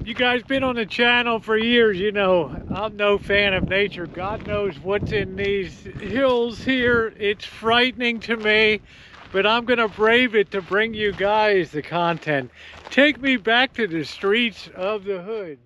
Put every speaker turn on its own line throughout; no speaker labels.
You guys been on the channel for years, you know I'm no fan of nature. God knows what's in these hills here. It's frightening to me, but I'm gonna brave it to bring you guys the content. Take me back to the streets of the hood.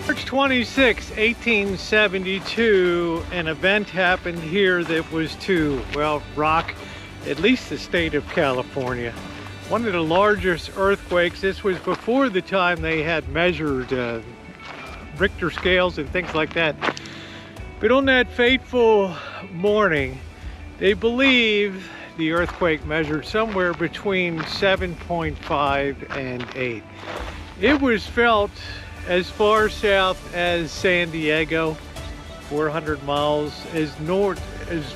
March 26, 1872, an event happened here that was to, well, rock at least the state of California. One of the largest earthquakes. This was before the time they had measured Richter scales and things like that. But on that fateful morning, they believe the earthquake measured somewhere between 7.5 and 8. It was felt as far south as San Diego, 400 miles, as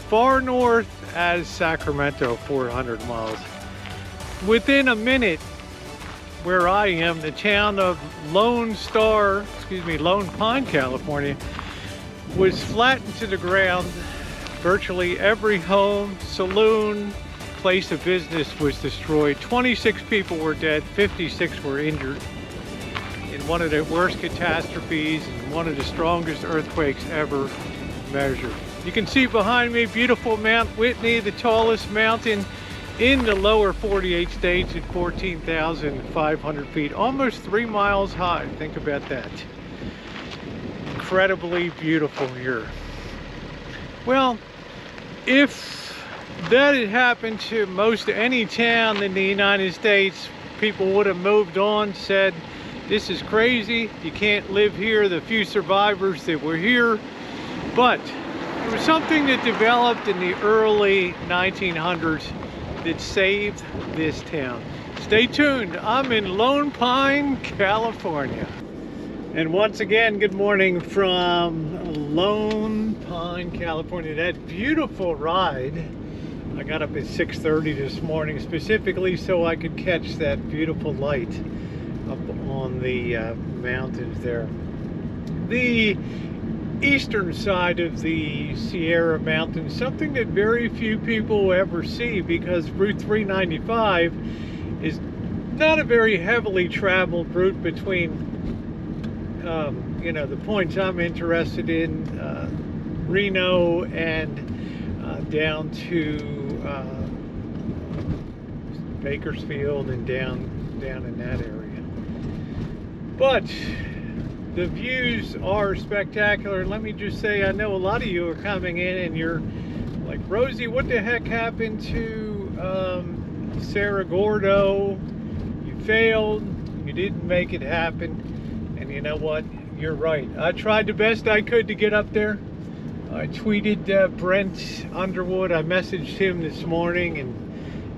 far north as Sacramento, 400 miles. Within a minute, where I am, the town of Lone Pine, California, was flattened to the ground. Virtually every home, saloon, place of business was destroyed. 26 people were dead, 56 were injured in one of the worst catastrophes and one of the strongest earthquakes ever measured. You can see behind me beautiful Mount Whitney, the tallest mountain in the lower 48 states at 14,500 feet, almost 3 miles high. Think about that. Incredibly beautiful here. Well, if that had happened to most any town in the United States, people would have moved on, said, this is crazy, you can't live here, the few survivors that were here. But it was something that developed in the early 1900s that saved this town. Stay tuned, I'm in Lone Pine, California. And once again, good morning from Lone Pine, California. That beautiful ride. I got up at 6:30 this morning specifically so I could catch that beautiful light up on the mountains there. The eastern side of the Sierra Mountains, something that very few people ever see because Route 395 is not a very heavily traveled route between you know, the points I'm interested in, Reno and down to Bakersfield and down in that area. But the views are spectacular. Let me just say, I know a lot of you are coming in and you're like, Rosie, what the heck happened to Cerro Gordo? You failed, you didn't make it happen. And you know what? You're right. I tried the best I could to get up there. I tweeted Brent Underwood. I messaged him this morning and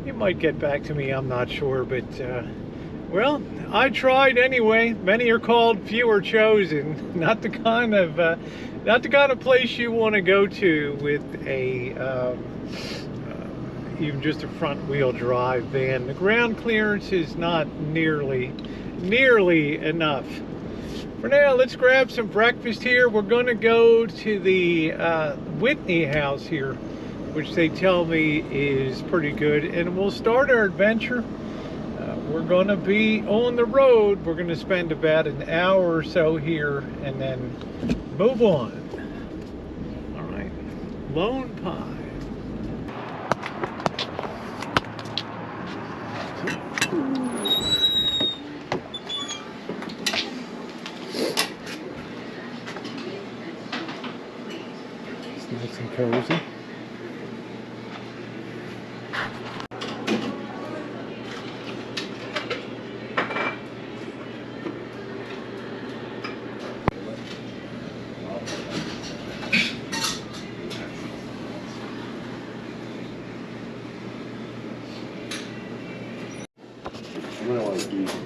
he might get back to me. I'm not sure, but well, I tried anyway. Many are called, few are chosen. Not the kind of place you want to go to with a even just a front wheel drive van. The ground clearance is not nearly enough. For now, let's grab some breakfast here. We're going to go to the Whitney house here, which they tell me is pretty good, and we'll start our adventure. We're going to be on the road. We're going to spend about an hour or so here and then move on. All right, Lone Pine. It's nice and cozy.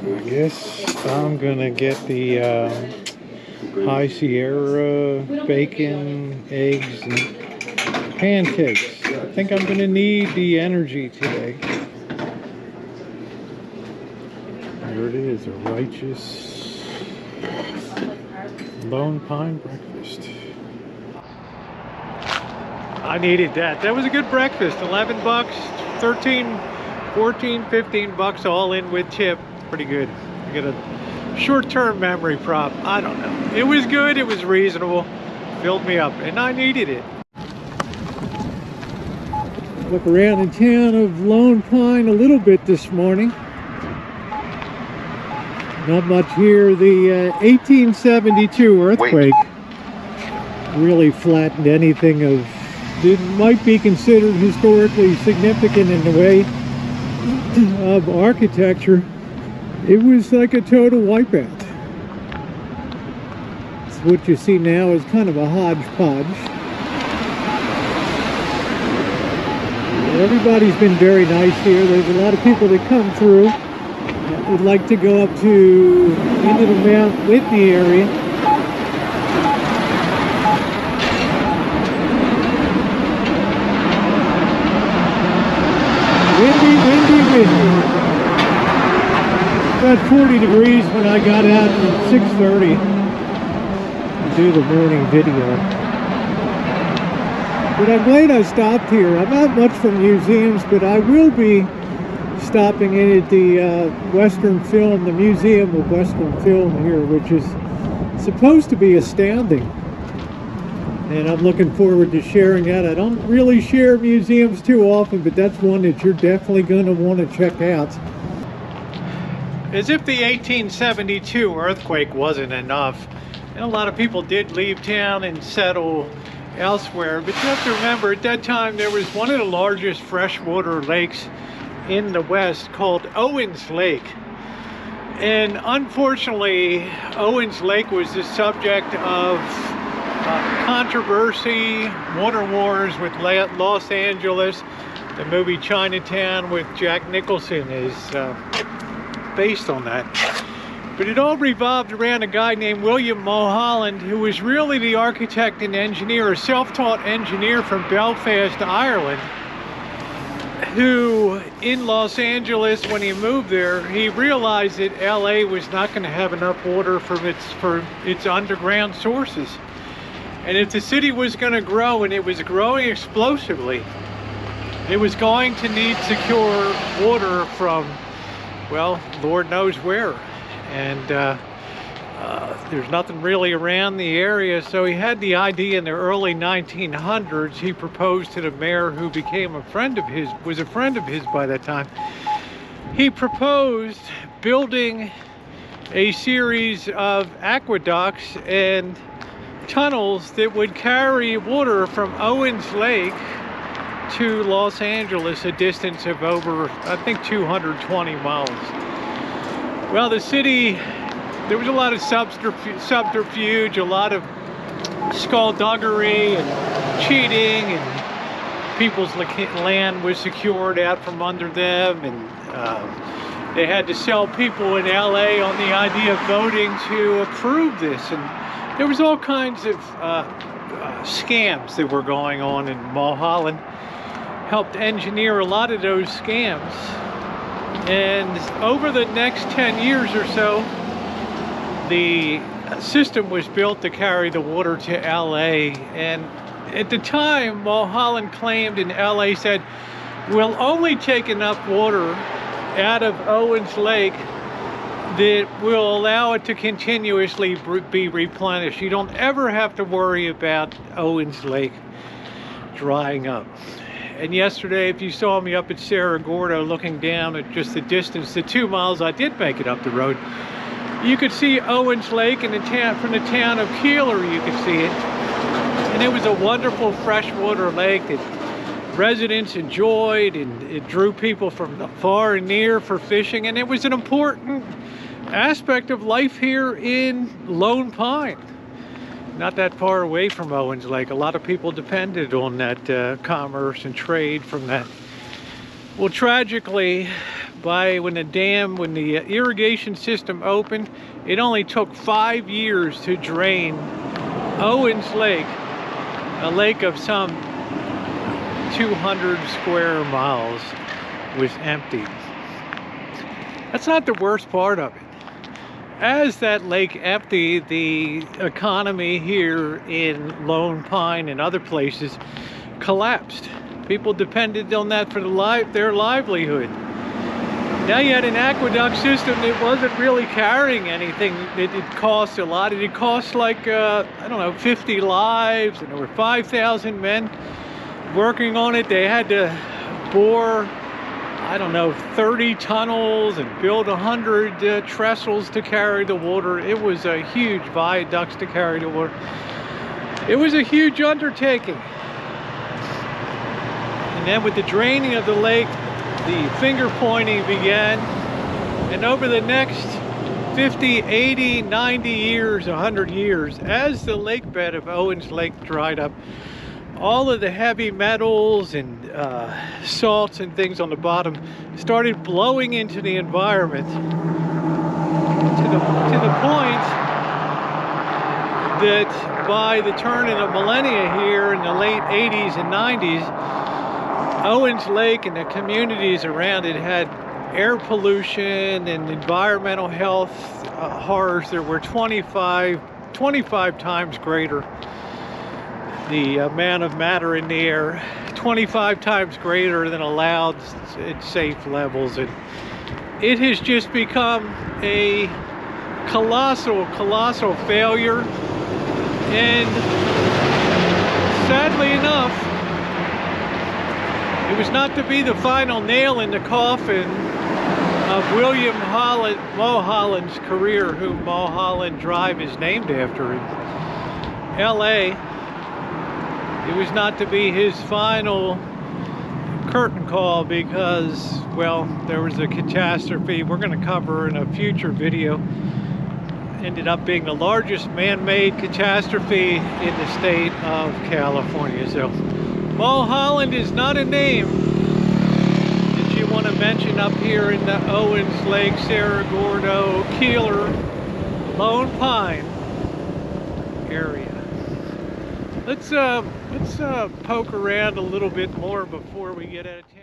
I guess I'm gonna get the High Sierra bacon, eggs, and pancakes. I think I'm gonna need the energy today. There it is, a righteous Lone Pine breakfast. I needed that. That was a good breakfast. 11 bucks, 13, 14, 15 bucks all in with tip. Pretty good. I got a short-term memory prop. I don't know. It was good. It was reasonable. Filled me up, and I needed it. Look around the town of Lone Pine a little bit this morning. Not much here. The 1872 earthquake really flattened anything of that might be considered historically significant in the way of architecture. It was like a total wipeout. So what you see now is kind of a hodgepodge. Everybody's been very nice here. There's a lot of people that come through. Would like to go up to into the Mount Whitney area. Windy. About 40 degrees when I got out at 6:30 to do the morning video. But I'm glad I stopped here. I'm not much from museums, but I will be stopping in at the Western Film, the Museum of Western Film here, which is supposed to be astounding. And I'm looking forward to sharing that. I don't really share museums too often, but that's one that you're definitely going to want to check out. As if the 1872 earthquake wasn't enough, and a lot of people did leave town and settle elsewhere, but you have to remember at that time there was one of the largest freshwater lakes in the West called Owens Lake. And unfortunately, Owens Lake was the subject of controversy, water wars with Los Angeles. The movie Chinatown with Jack Nicholson is based on that. But it all revolved around a guy named William Mulholland, who was really the architect and engineer, a self-taught engineer from Belfast, Ireland, who in Los Angeles, when he moved there, he realized that LA was not going to have enough water for its underground sources. And if the city was going to grow, and it was growing explosively, it was going to need secure water from, well, Lord knows where. And there's nothing really around the area, so he had the idea in the early 1900s. He proposed to the mayor, who became a friend of his, was a friend of his by that time. He proposed building a series of aqueducts and tunnels that would carry water from Owens Lake to Los Angeles, a distance of over, I think, 220 miles. Well, the city, there was a lot of subterfuge, a lot of skullduggery and cheating, and people's land was secured out from under them, and they had to sell people in LA on the idea of voting to approve this. And there was all kinds of scams that were going on, and Mulholland helped engineer a lot of those scams. And over the next 10 years or so, the system was built to carry the water to LA. And at the time, Mulholland claimed, and LA said, we'll only take enough water out of Owens Lake that will allow it to continuously be replenished. You don't ever have to worry about Owens Lake. drying up. And yesterday, if you saw me up at Santa Rosa looking down at just the distance, the 2 miles I did make it up the road, you could see Owens Lake, and from the town of Keeler you could see it. And it was a wonderful freshwater lake that residents enjoyed, and it drew people from far and near for fishing, and it was an important aspect of life here in Lone Pine. Not that far away from Owens Lake. A lot of people depended on that commerce and trade from that. Well, tragically, when the irrigation system opened, it only took 5 years to drain Owens Lake, a lake of some 200 square miles, was empty. That's not the worst part of it. As that lake emptied, the economy here in Lone Pine and other places collapsed. People depended on that for their livelihood. Now you had an aqueduct system that wasn't really carrying anything. It cost a lot. It cost like, I don't know, 50 lives, and there were 5,000 men working on it. They had to bore, I don't know, 30 tunnels and build 100 trestles to carry the water. It was a huge viaducts to carry the water. It was a huge undertaking. And then with the draining of the lake, the finger pointing began. And over the next 50, 80, 90 years, 100 years, as the lake bed of Owens Lake dried up, all of the heavy metals and salts and things on the bottom started blowing into the environment to the point that by the turn of the millennia here in the late 80s and 90s, Owens Lake and the communities around it had air pollution and environmental health horrors that were 25 times greater. The amount of matter in the air, 25 times greater than allowed at safe levels. And it has just become a colossal failure. And sadly enough, it was not to be the final nail in the coffin of William Mulholland's career, whom Mulholland Drive is named after in LA. It was not to be his final curtain call because, well, there was a catastrophe we're going to cover in a future video. Ended up being the largest man-made catastrophe in the state of California. So Mulholland is not a name that you want to mention up here in the Owens Lake, Cerro Gordo, Keeler, Lone Pine area. Let's poke around a little bit more before we get out of town.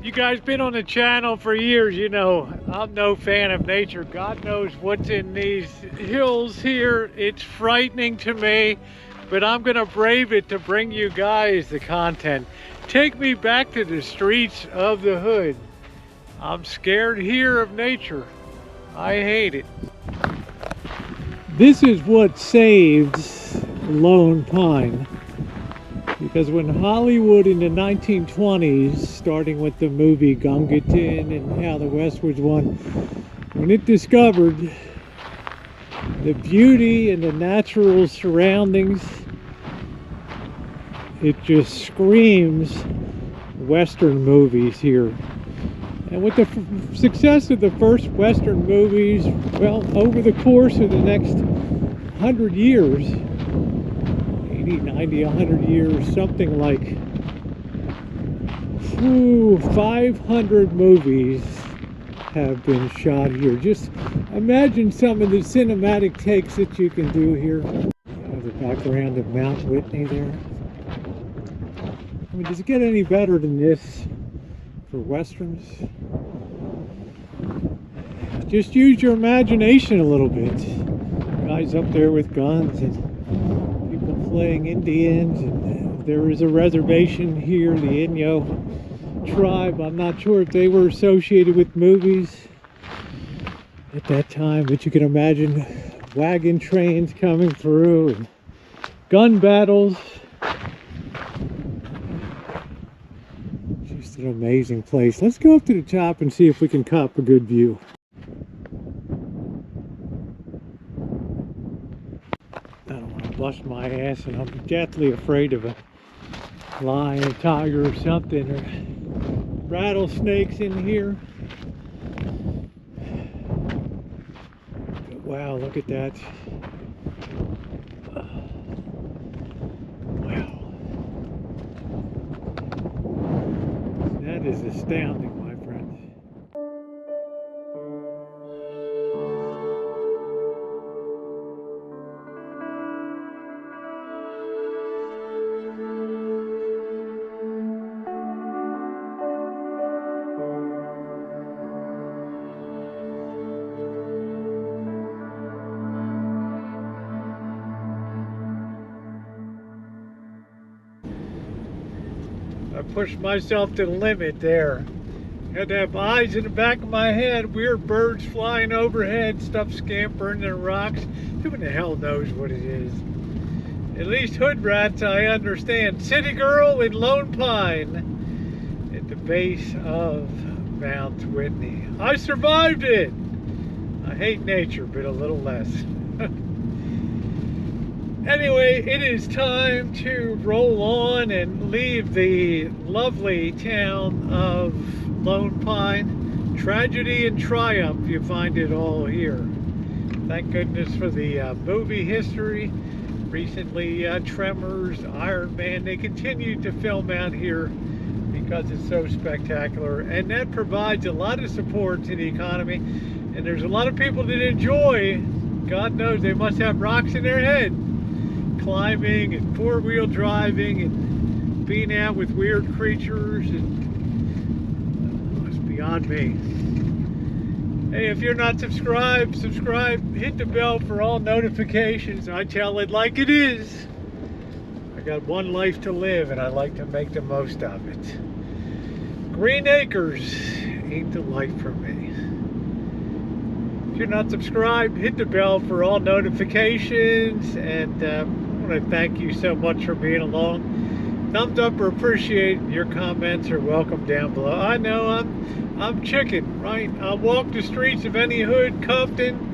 You guys been on the channel for years, you know I'm no fan of nature. God knows what's in these hills here. It's frightening to me, but I'm gonna brave it to bring you guys the content. take me back to the streets of the hood. I'm scared here of nature. I hate it. This is what saved Lone Pine. Because when Hollywood in the 1920s, starting with the movie Gungaton and How the West Was Won, when it discovered the beauty and the natural surroundings, it just screams Western movies here. And with the success of the first Western movies, well, over the course of the next 100 years, 80, 90, 100 years, something like 500 movies have been shot here. Just imagine some of the cinematic takes that you can do here. You have the background of Mount Whitney there. I mean, does it get any better than this for Westerns? Just use your imagination a little bit. Guys up there with guns and people playing Indians, and there is a reservation here, the Inyo tribe. I'm not sure if they were associated with movies at that time, but you can imagine wagon trains coming through and gun battles. Just an amazing place. Let's go up to the top and see if we can cop a good view. I don't want to bust my ass, and I'm deathly afraid of a lion, a tiger, or something, or rattlesnakes in here. But wow, look at that. Wow. That is astounding, my friends. I pushed myself to the limit there. Had to have eyes in the back of my head, weird birds flying overhead, stuff scampering in the rocks. Who in the hell knows what it is? At least hood rats I understand. City girl in Lone Pine at the base of Mount Whitney. I survived it! I hate nature, but a little less. Anyway, it is time to roll on and leave the lovely town of Lone Pine. Tragedy and triumph, you find it all here. Thank goodness for the movie history. Recently, Tremors, Iron Man, they continue to film out here because it's so spectacular. And that provides a lot of support to the economy. And there's a lot of people that enjoy, God knows they must have rocks in their head, climbing and four-wheel driving and being out with weird creatures, and it's beyond me. Hey, if you're not subscribed, subscribe, hit the bell for all notifications. I tell it like it is. I got one life to live and I like to make the most of it. Green acres ain't the life for me. If you're not subscribed, hit the bell for all notifications, and I want to thank you so much for being along. Thumbs up or appreciate. Your comments are welcome down below. I know I'm chicken, right? I'll walk the streets of any hood, Compton,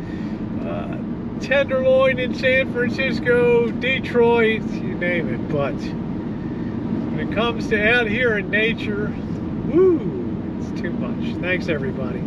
Tenderloin in San Francisco, Detroit, you name it. But when it comes to out here in nature, woo, it's too much. Thanks, everybody.